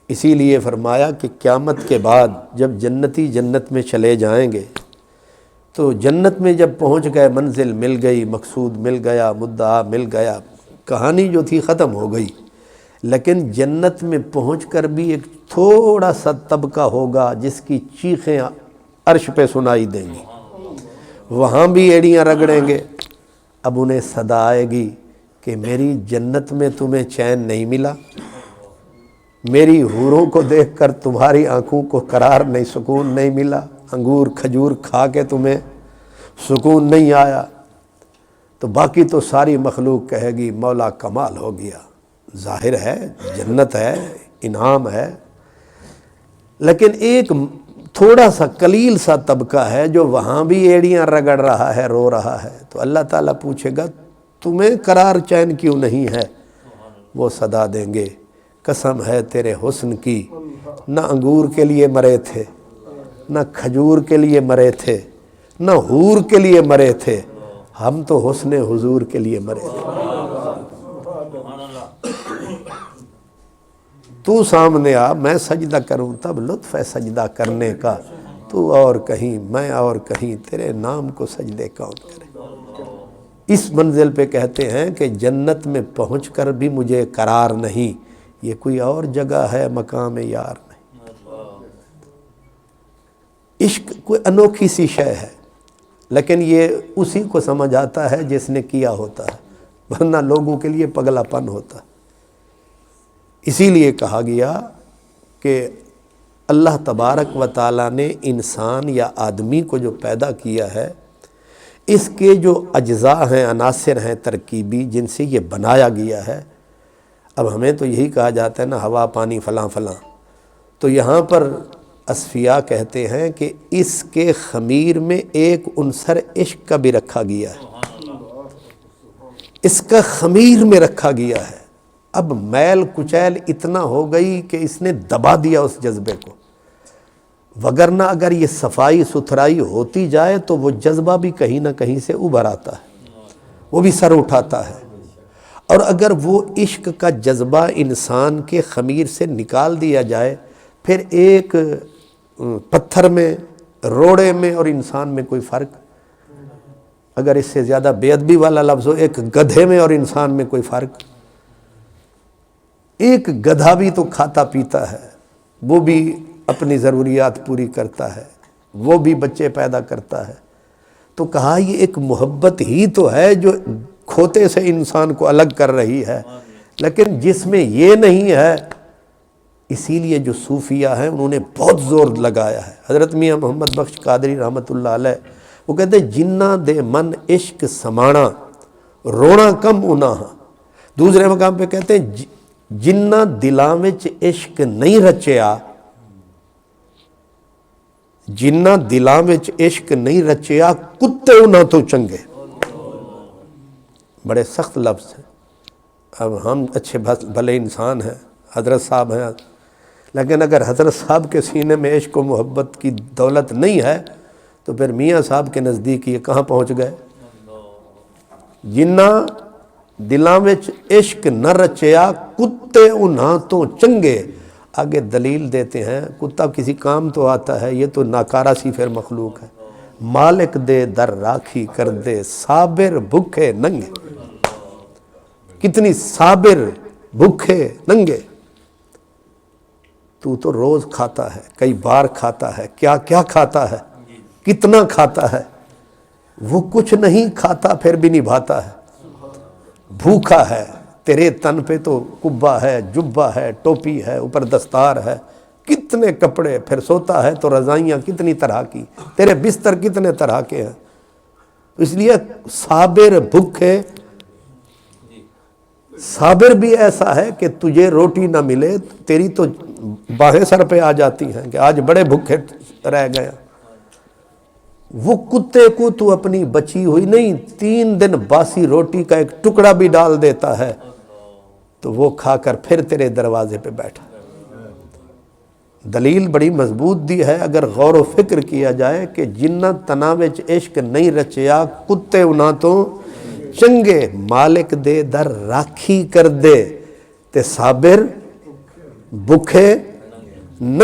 اسی لیے فرمایا کہ قیامت کے بعد جب جنتی جنت میں چلے جائیں گے تو جنت میں جب پہنچ گئے، منزل مل گئی، مقصود مل گیا، مدعا مل گیا، کہانی جو تھی ختم ہو گئی، لیکن جنت میں پہنچ کر بھی ایک تھوڑا سا طبقہ ہوگا جس کی چیخیں عرش پہ سنائی دیں گی، وہاں بھی ایڑیاں رگڑیں گے۔ اب انہیں صدا آئے گی کہ میری جنت میں تمہیں چین نہیں ملا، میری حوروں کو دیکھ کر تمہاری آنکھوں کو قرار نہیں، سکون نہیں ملا، انگور کھجور کھا کے تمہیں سکون نہیں آیا، تو باقی تو ساری مخلوق کہے گی مولا کمال ہو گیا۔ ظاہر ہے جنت ہے، انعام ہے، لیکن ایک تھوڑا سا قلیل سا طبقہ ہے جو وہاں بھی ایڑیاں رگڑ رہا ہے، رو رہا ہے، تو اللہ تعالیٰ پوچھے گا تمہیں قرار چین کیوں نہیں ہے؟ وہ صدا دیں گے قسم ہے تیرے حسن کی، نہ انگور کے لیے مرے تھے، نہ کھجور کے لیے مرے تھے، نہ حور کے لیے مرے تھے، ہم تو حسن حضور کے لیے مرے تھے۔ تو سامنے آ، میں سجدہ کروں تب لطف ہے سجدہ کرنے کا، تو اور کہیں میں اور کہیں، تیرے نام کو سجدے کون کرے۔ اس منزل پہ کہتے ہیں کہ جنت میں پہنچ کر بھی مجھے قرار نہیں، یہ کوئی اور جگہ ہے، مقام یار نہیں۔ عشق کوئی انوکھی سی شے ہے، لیکن یہ اسی کو سمجھ آتا ہے جس نے کیا ہوتا ہے، ورنہ لوگوں کے لیے پگلا پن ہوتا ہے۔ اسی لیے کہا گیا کہ اللہ تبارک و تعالیٰ نے انسان یا آدمی کو جو پیدا کیا ہے، اس کے جو اجزاء ہیں، عناصر ہیں ترکیبی جن سے یہ بنایا گیا ہے، اب ہمیں تو یہی کہا جاتا ہے نا ہوا پانی فلاں فلاں، تو یہاں پر اصفیاء کہتے ہیں کہ اس کے خمیر میں ایک عنصر عشق کا بھی رکھا گیا ہے، اس کا خمیر میں رکھا گیا ہے۔ اب میل کچیل اتنا ہو گئی کہ اس نے دبا دیا اس جذبے کو، وگرنہ اگر یہ صفائی ستھرائی ہوتی جائے تو وہ جذبہ بھی کہیں نہ کہیں سے ابھر آتا ہے، وہ بھی سر اٹھاتا ہے۔ اور اگر وہ عشق کا جذبہ انسان کے خمیر سے نکال دیا جائے، پھر ایک پتھر میں، روڑے میں اور انسان میں کوئی فرق، اگر اس سے زیادہ بے ادبی والا لفظ ہو، ایک گدھے میں اور انسان میں کوئی فرق؟ ایک گدھا بھی تو کھاتا پیتا ہے، وہ بھی اپنی ضروریات پوری کرتا ہے، وہ بھی بچے پیدا کرتا ہے، تو کہا یہ ایک محبت ہی تو ہے جو کھوتے سے انسان کو الگ کر رہی ہے، لیکن جس میں یہ نہیں ہے، اسی لیے جو صوفیہ ہیں انہوں نے بہت زور لگایا ہے۔ حضرت میاں محمد بخش قادری رحمۃ اللہ علیہ وہ کہتے ہیں جنہ دے من عشق سمانا رونا کم اُنہ، دوسرے مقام پہ کہتے ہیں جنہ دلاں وچ عشق نہیں رچیا، جنہ دلاں وچ عشق نہیں رچیا کتے انہاں تو چنگے۔ بڑے سخت لفظ ہیں۔ اب ہم اچھے بھلے انسان ہیں، حضرت صاحب ہیں، لیکن اگر حضرت صاحب کے سینے میں عشق و محبت کی دولت نہیں ہے تو پھر میاں صاحب کے نزدیک یہ کہاں پہنچ گئے؟ جنہ دلاں وچ عشق نہ رچیا کتے انہاں تو چنگے۔ آگے دلیل دیتے ہیں، کتا کسی کام تو آتا ہے، یہ تو ناکارہ سی پھر مخلوق ہے۔ مالک دے در راکھی کر دے صابر بھوکے ننگے، کتنی صابر بھوکے ننگے۔ تو روز کھاتا ہے، کئی بار کھاتا ہے، کیا کیا کھاتا ہے، کتنا کھاتا ہے، وہ کچھ نہیں کھاتا پھر بھی نبھاتا ہے۔ بھوکا ہے، تیرے تن پہ تو کبا ہے، جبہ ہے، ٹوپی ہے، اوپر دستار ہے، کتنے کپڑے، پھر سوتا ہے تو رضائیاں کتنی طرح کی، تیرے بستر کتنے طرح کے ہیں۔ اس لیے صابر بھوکے، صابر بھی ایسا ہے کہ تجھے روٹی نہ ملے تیری تو باہیں سر پہ آ جاتی ہیں کہ آج بڑے بھوکے رہ گئے۔ وہ کتے کو تو اپنی بچی ہوئی نہیں 3 دن باسی روٹی کا ایک ٹکڑا بھی ڈال دیتا ہے تو وہ کھا کر پھر تیرے دروازے پہ بیٹھا۔ دلیل بڑی مضبوط دی ہے اگر غور و فکر کیا جائے کہ جنہ تنا وچ عشق نہیں رچیا کتے انہاں تو چنگے، مالک دے در راکھی کر دے تے صابر بھوکے ننگ